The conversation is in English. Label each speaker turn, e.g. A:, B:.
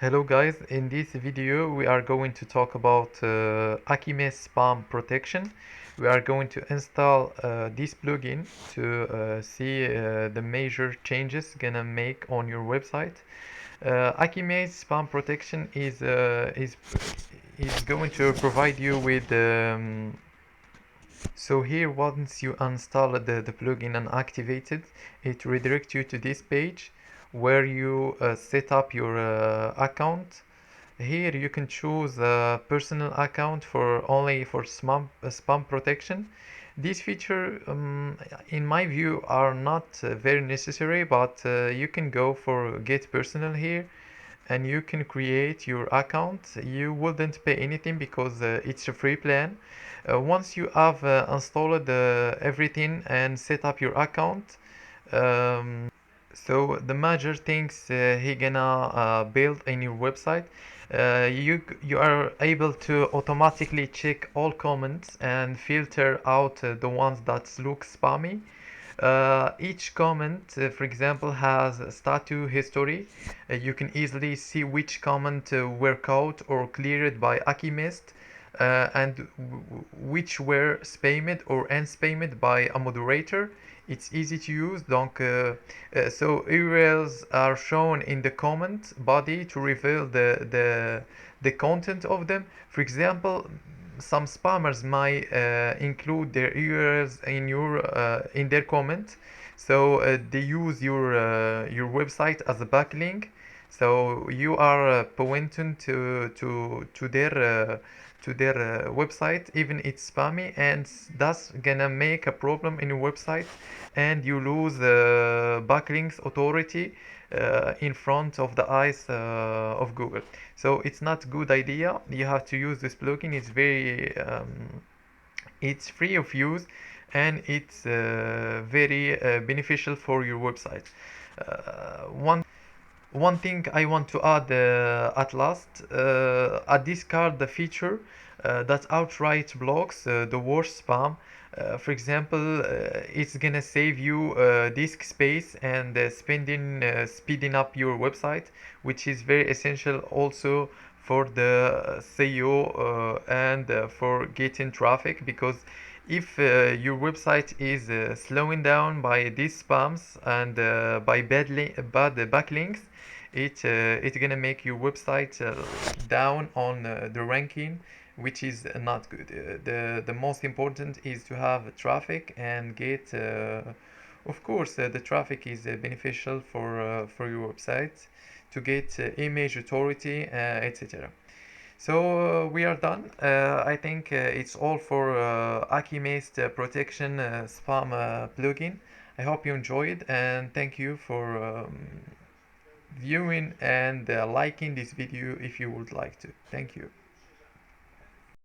A: Hello guys, in this video we are going to talk about Akismet spam protection. We are going to install this plugin to see the major changes gonna make on your website. Akismet spam protection is going to provide you with so here once you install the plugin and activate it, it redirects you to this page where you set up your account. Here you can choose a personal account for only for spam protection. These features, in my view, are not very necessary, but you can go for get personal here and you can create your account. You wouldn't pay anything because it's a free plan. Once you have installed everything and set up your account, so the major things he gonna build in your website, you are able to automatically check all comments and filter out the ones that look spammy. Each comment, for example, has a status history. You can easily see which comment were caught or cleared by Akismet, and which were spammed or unspammed by a moderator. It's easy to use. Donc, so URLs are shown in the comment body to reveal the content of them. For example, some spammers might include their URLs in their comment, so they use your website as a backlink. So you are pointing to their website, even it's spammy, and that's gonna make a problem in your website, and you lose backlinks authority in front of the eyes of Google. So it's not a good idea. You have to use this plugin. It's very it's free of use, and it's very beneficial for your website. One thing I want to add at last, I discard the feature that outright blocks the worst spam. For example, it's gonna save you disk space and speeding up your website, which is very essential also for the SEO and for getting traffic, because if your website is slowing down by these spams and by bad backlinks, it's gonna make your website down on the ranking, which is not good. The most important is to have traffic and get. Of course, the traffic is beneficial for your website to get image authority, etc. So we are done. I think it's all for Akismet protection spam plugin. I hope you enjoyed, and thank you for viewing and liking this video if you would like to. Thank you.